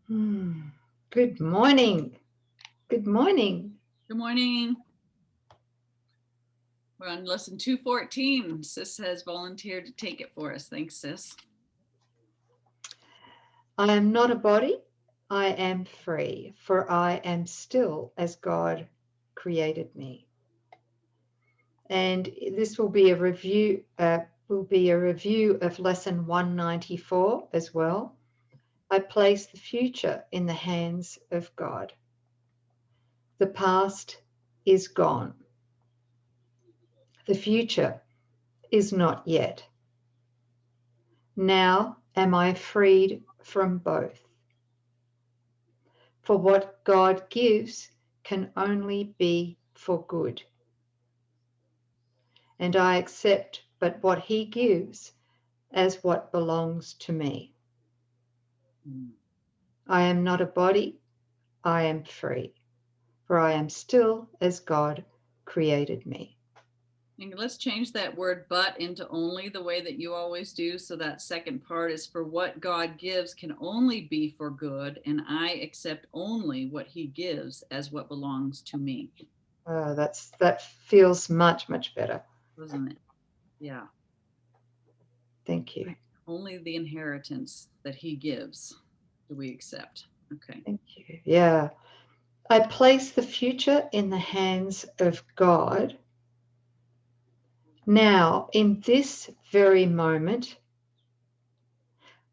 Hmm. Good morning. Good morning. Good morning. We're on lesson 214. Sis has volunteered to take it for us. Thanks, Sis. I am not a body. I am free, for I am still as God created me. And this will be a review. Of lesson 194 as well. I place the future in the hands of God. The past is gone. The future is not yet. Now am I freed from both. For what God gives can only be for good. And I accept but what He gives as what belongs to me. I am not a body, I am free, for I am still as God created me. And let's change that word but into only the way that you always do. So that second part is for what God gives can only be for good, and I accept only what He gives as what belongs to me. That feels much, much better. Doesn't it? Yeah. Thank you. Only the inheritance that He gives do we accept. Okay. Thank you. Yeah. I place the future in the hands of God. Now, in this very moment,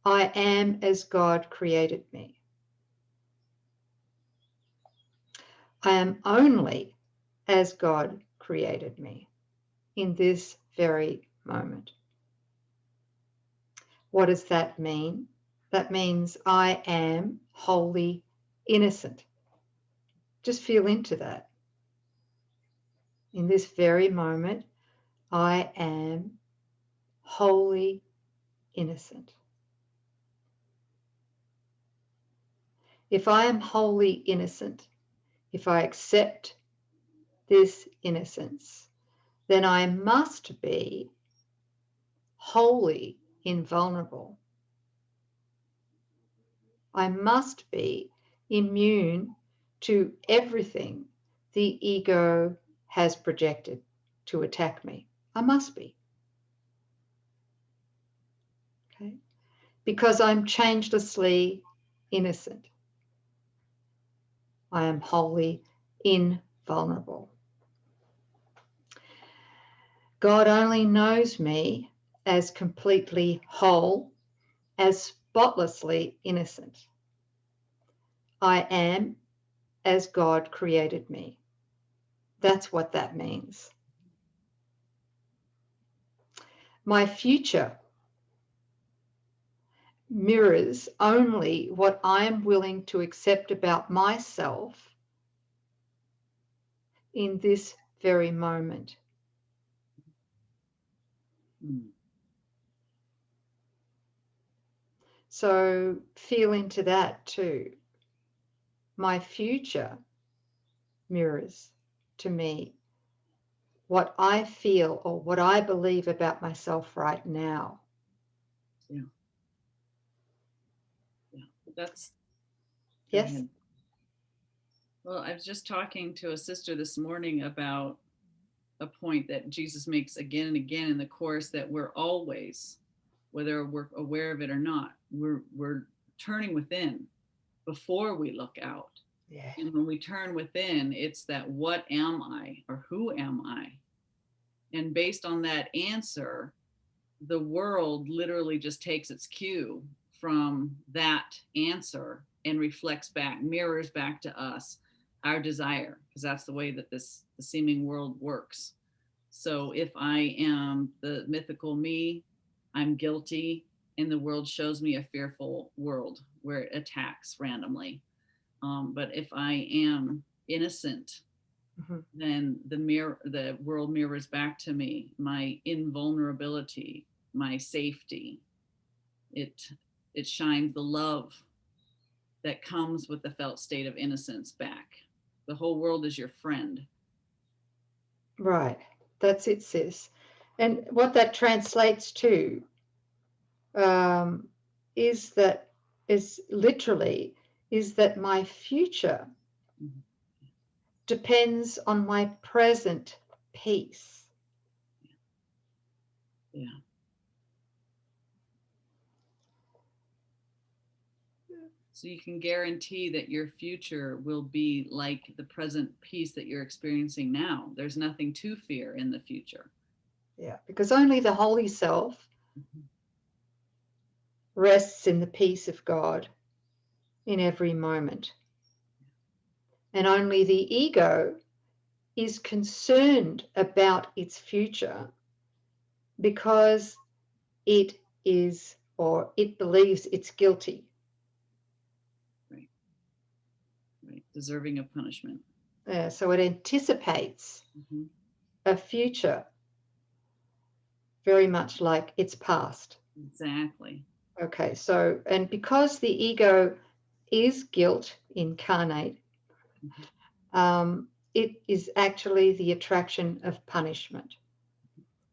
I am as God created me. I am only as God created me in this very moment. What does that mean? That means I am wholly innocent. Just feel into that. In this very moment, I am wholly innocent. If I am wholly innocent, if I accept this innocence, then I must be wholly invulnerable. I must be immune to everything the ego has projected to attack me. I must be. Okay? Because I'm changelessly innocent. I am wholly invulnerable. God only knows me as completely whole, as spotlessly innocent. I am as God created me. That's what that means. My future mirrors only what I am willing to accept about myself in this very moment. So feel into that too. My future mirrors to me what I feel or what I believe about myself right now. Yeah. Yeah. That's. Yes? Well, I was just talking to a sister this morning about a point that Jesus makes again and again in the course, that we're always, whether we're aware of it or not, we're turning within before we look out. Yeah. And when we turn within, it's that what am I or who am I? And based on that answer, the world literally just takes its cue from that answer and reflects back, mirrors back to us our desire, because that's the way that the seeming world works. So if I am the mythical me, I'm guilty, and the world shows me a fearful world where it attacks randomly. But if I am innocent, then the world mirrors back to me my invulnerability, my safety. It it shines the love that comes with the felt state of innocence back. The whole world is your friend. Right. That's it, sis. And what that translates to um, is literally is that my future Mhm. depends on my present peace. Yeah. So you can guarantee that your future will be like the present peace that you're experiencing now. There's nothing to fear in the future. Yeah, because only the holy self Mhm. rests in the peace of God in every moment. And only the ego is concerned about its future because it is, or it believes it's guilty. Right. Right. Deserving of punishment. So it anticipates Mm-hmm. a future very much like its past. Exactly. Okay, so, and because the ego is guilt incarnate, Mm-hmm. it is actually the attraction of punishment.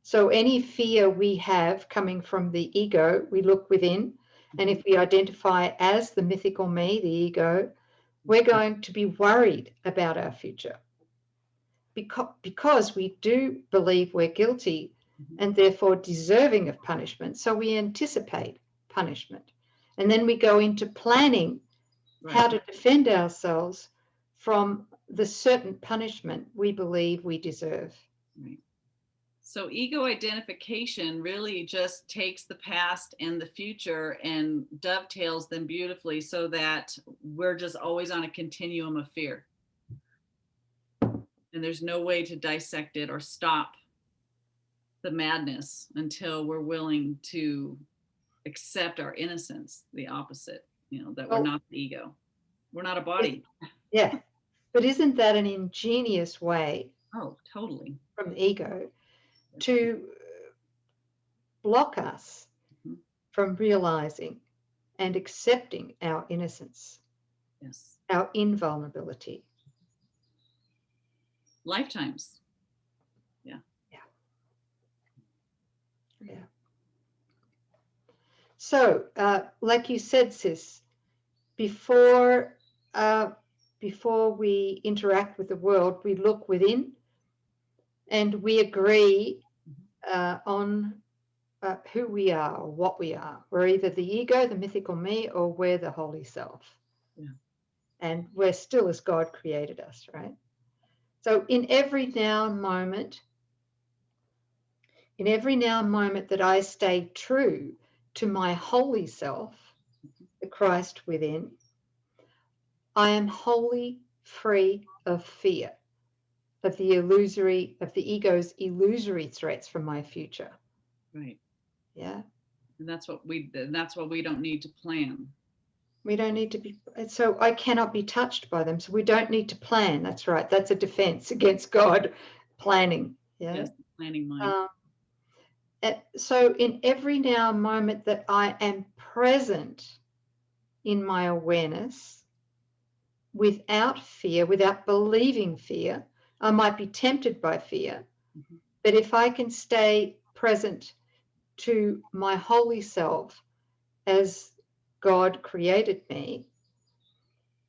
So any fear we have coming from the ego, we look within, and if we identify as the mythical me, the ego, we're going to be worried about our future because we do believe we're guilty and therefore deserving of punishment. So we anticipate punishment. And then we go into planning how to defend ourselves from the certain punishment we believe we deserve. Right. So ego identification really just takes the past and the future and dovetails them beautifully so that we're just always on a continuum of fear. And there's no way to dissect it or stop the madness until we're willing to accept our innocence, the opposite, that we're not the ego. We're not a body. Yeah. But isn't that an ingenious way Oh, totally. from the ego to block us Mhm. from realizing and accepting our innocence, Yes. our invulnerability? Lifetimes. Yeah. Yeah. Yeah. So, like you said, sis, before before we interact with the world, we look within and we agree on who we are or what we are. We're either the ego, the mythical me, or we're the holy self. Yeah. And we're still as God created us, right? So in every now moment that I stay true to my holy self, the Christ within, I am wholly free of fear, of the ego's illusory threats from my future. Right. Yeah. And that's what we don't need to plan. We don't need to be, so I cannot be touched by them. So we don't need to plan. That's right. That's a defense against God planning. Yeah. Yes, planning mind. So in every now moment that I am present in my awareness, without fear, without believing fear, I might be tempted by fear. Mm-hmm. But if I can stay present to my holy self as God created me,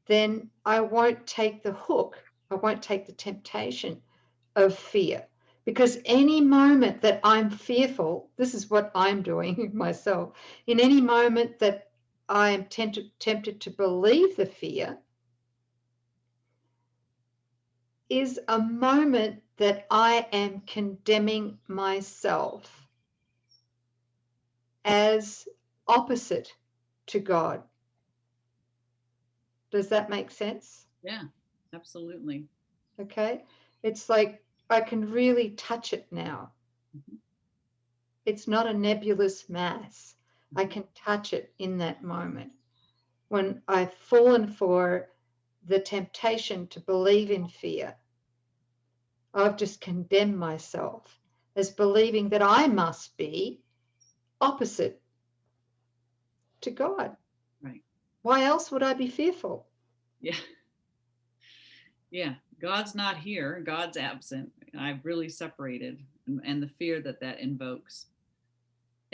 then I won't take the hook. I won't take the temptation of fear. Because any moment that I'm fearful, this is what I'm doing myself. In any moment that I am tempted to believe the fear, is a moment that I am condemning myself as opposite to God. Does that make sense? Yeah, absolutely. Okay. It's like I can really touch it now. Mm-hmm. It's not a nebulous mass. I Mm-hmm. can touch it in that moment. When I've fallen for the temptation to believe in fear, I've just condemned myself as believing that I must be opposite to God. Right. Why else would I be fearful? Yeah. Yeah. God's not here. God's absent. I've really separated, and the fear that invokes.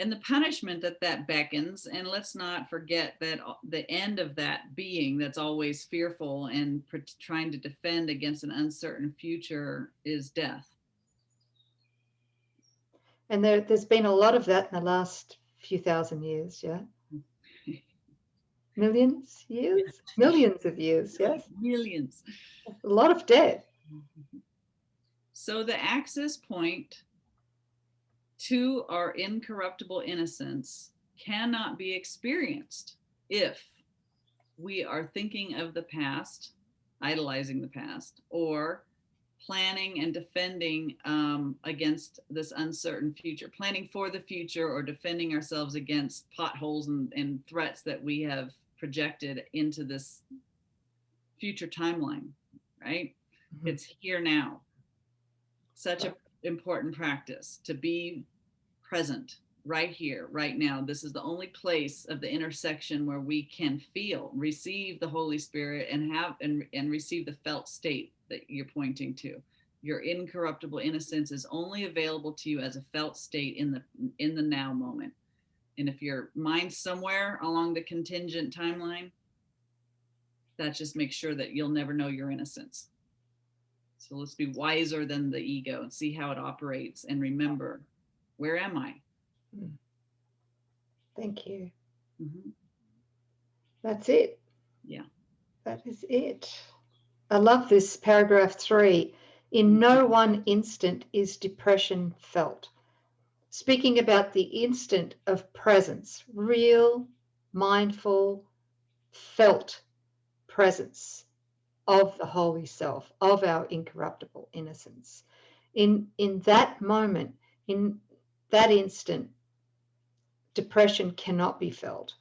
and the punishment that beckons. And let's not forget that the end of that being that's always fearful and trying to defend against an uncertain future is death. And there's been a lot of that in the last few thousand years, yeah? Millions years? Millions of years, yes? Millions. A lot of death. So the access point to our incorruptible innocence cannot be experienced if we are thinking of the past, idolizing the past, or planning and defending against this uncertain future, planning for the future or defending ourselves against potholes and threats that we have projected into this future timeline, right? Mm-hmm. It's here now. Such an important practice to be present right here, right now. This is the only place of the intersection where we can feel, receive the Holy Spirit and have and receive the felt state that you're pointing to. Your incorruptible innocence is only available to you as a felt state in the now moment. And if your mind's somewhere along the contingent timeline, that just makes sure that you'll never know your innocence. So let's be wiser than the ego and see how it operates and remember, where am I? Thank you. Mm-hmm. That's it. Yeah. That is it. I love this paragraph 3. In no one instant is depression felt. Speaking about the instant of presence, real, mindful, felt presence of the Holy Self, of our incorruptible innocence. In that moment, in that instant, depression cannot be felt.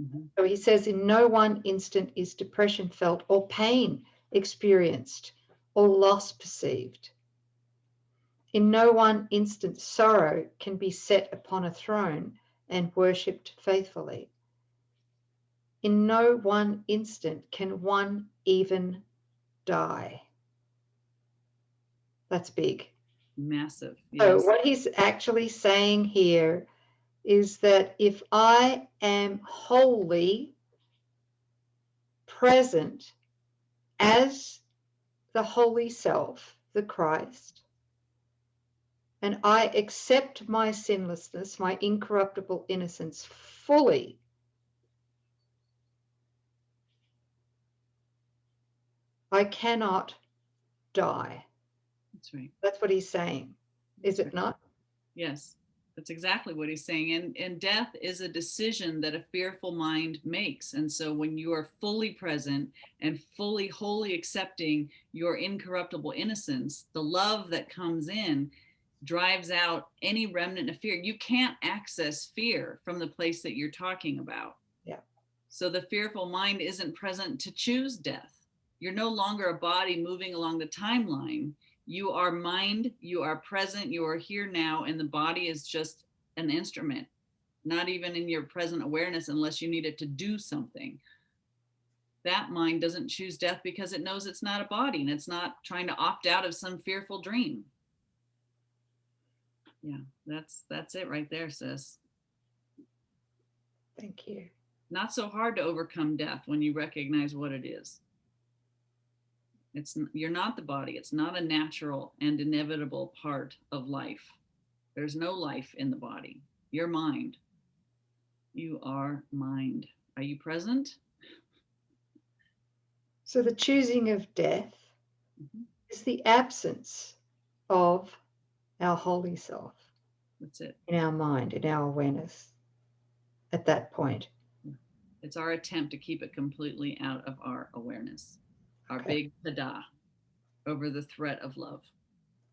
Mm-hmm. So he says, in no one instant is depression felt or pain experienced or loss perceived. In no one instant, sorrow can be set upon a throne and worshipped faithfully. In no one instant can one even die. That's big. Massive. Yes. So what he's actually saying here is that if I am wholly present as the Holy Self, the Christ, and I accept my sinlessness, my incorruptible innocence fully, I cannot die. That's right. That's what he's saying, is it not? Yes, that's exactly what he's saying. And death is a decision that a fearful mind makes. And so when you are fully present and fully, wholly accepting your incorruptible innocence, the love that comes in drives out any remnant of fear. You can't access fear from the place that you're talking about. Yeah. So the fearful mind isn't present to choose death. You're no longer a body moving along the timeline. You are mind, you are present, you are here now, and the body is just an instrument, not even in your present awareness unless you need it to do something. That mind doesn't choose death because it knows it's not a body and it's not trying to opt out of some fearful dream. Yeah, that's it right there, sis. Thank you. Not so hard to overcome death when you recognize what it is. You're not the body. It's not a natural and inevitable part of life. There's no life in the body. You're mind. You are mind. Are you present? So the choosing of death is the absence of our holy self. That's it. In our mind, in our awareness at that point. It's our attempt to keep it completely out of our awareness. Our big tada over the threat of love.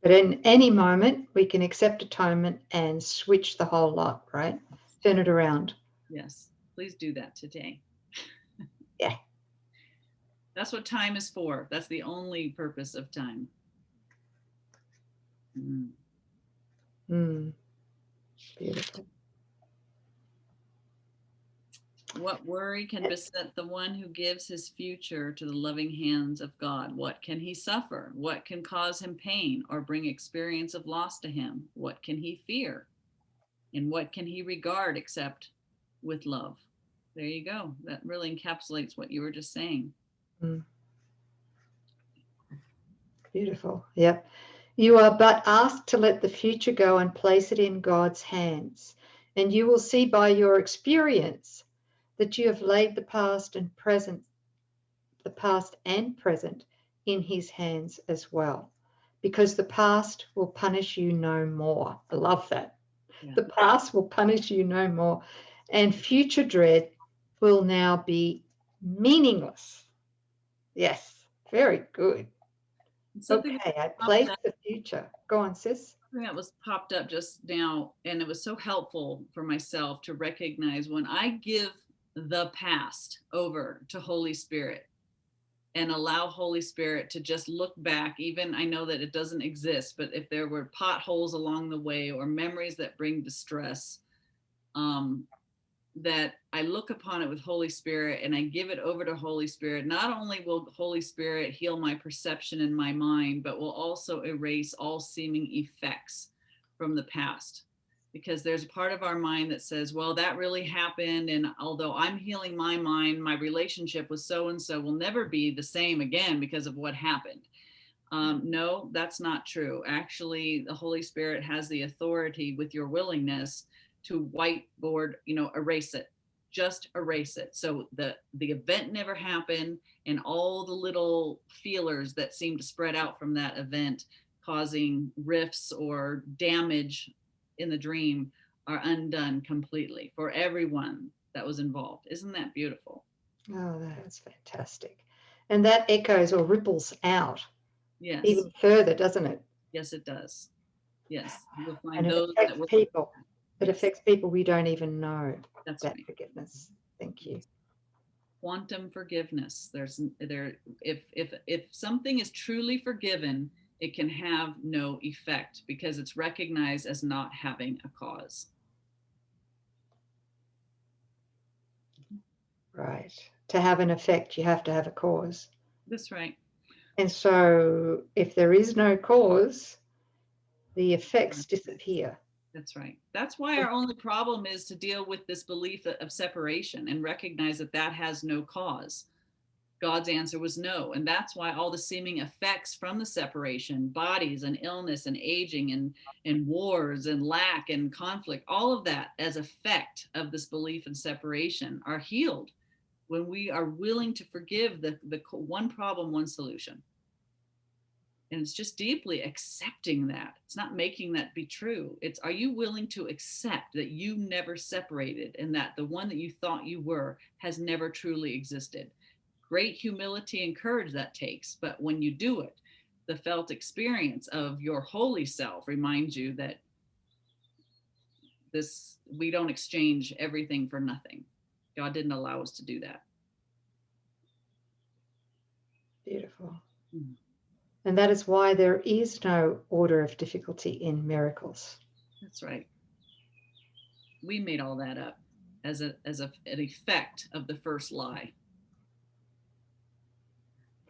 But in any moment, we can accept atonement and switch the whole lot, right? Turn it around. Yes, please do that today. Yeah. That's what time is for. That's the only purpose of time. Beautiful. What worry can beset the one who gives his future to the loving hands of God? What can he suffer? What can cause him pain or bring experience of loss to him? What can he fear? And what can he regard except with love? There you go. That really encapsulates what you were just saying. Mm. Beautiful. Yep. You are but asked to let the future go and place it in God's hands, and you will see by your experience that you have laid the past and present in his hands as well, because the past will punish you no more. I love that. Yeah. The past will punish you no more, and future dread will now be meaningless. Yes, very good. Something Okay, I popped place up, the future. Go on, sis. something that was popped up just now, and it was so helpful for myself to recognize when I give the past over to Holy Spirit and allow Holy Spirit to just look back, even I know that it doesn't exist, but if there were potholes along the way or memories that bring distress, um, that I look upon it with Holy Spirit and I give it over to Holy Spirit, not only will Holy Spirit heal my perception in my mind, but will also erase all seeming effects from the past. Because there's a part of our mind that says, well, that really happened. And although I'm healing my mind, my relationship with so and so will never be the same again because of what happened. No, that's not true. Actually, the Holy Spirit has the authority with your willingness to whiteboard, erase it, just erase it. So the event never happened, and all the little feelers that seem to spread out from that event causing rifts or damage in the dream are undone completely for everyone that was involved. Isn't that beautiful? Oh, that's fantastic. And that echoes or ripples out Yes. even further, doesn't it? Yes, it does. Yes. You'll And find it those that affects were. people. It Yes, affects people we don't even know. that's That right. forgiveness. Thank you. Quantum forgiveness. If something is truly forgiven, it can have no effect because it's recognized as not having a cause. Right. To have an effect, you have to have a cause. That's right. And so if there is no cause, the effects disappear. That's right. That's why our only problem is to deal with this belief of separation and recognize that that has no cause. God's answer was no. And that's why all the seeming effects from the separation, bodies and illness and aging and wars and lack and conflict, all of that as effect of this belief in separation are healed when we are willing to forgive the one problem, one solution. And it's just deeply accepting that. It's not making that be true. It's, are you willing to accept that you never separated and that the one that you thought you were has never truly existed? Great humility and courage that takes. But when you do it, the felt experience of your holy self reminds you that we don't exchange everything for nothing. God didn't allow us to do that. Beautiful. Mm. And that is why there is no order of difficulty in miracles. That's right. We made all that up as an effect of the first lie.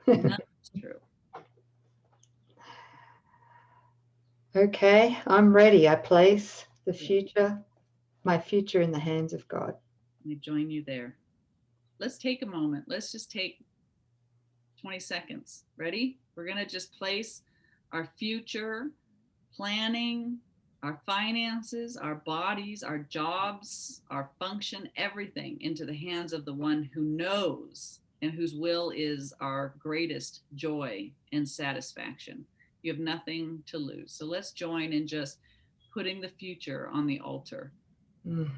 That's true. Okay, I'm ready. I place the future, my future in the hands of God. I join you there. Let's take a moment. Let's just take 20 seconds. Ready? We're going to just place our future planning, our finances, our bodies, our jobs, our function, everything into the hands of the one who knows and whose will is our greatest joy and satisfaction. You have nothing to lose. So let's join in just putting the future on the altar. Mm.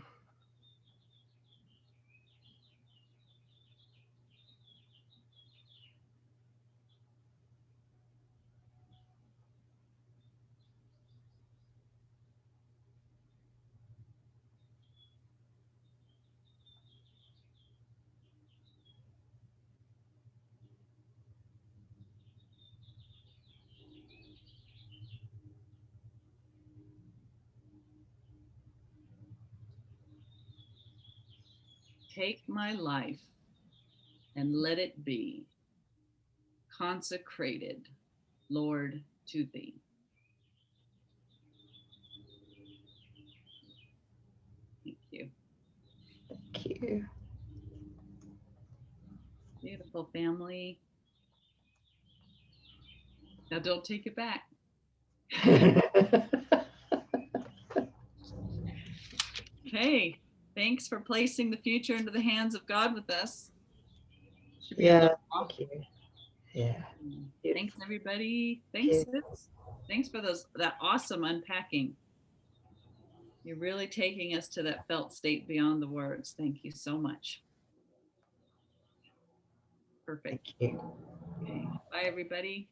Take my life and let it be consecrated, Lord, to thee. you. Beautiful, family. Now don't take it back. Okay. Thanks for placing the future into the hands of God with us. Should be a Yeah, little off. thank you. Yeah. Thanks, everybody. Thanks, Sis. Thanks for that awesome unpacking. You're really taking us to that felt state beyond the words. Thank you so much. Perfect. Thank you. Okay. Bye, everybody.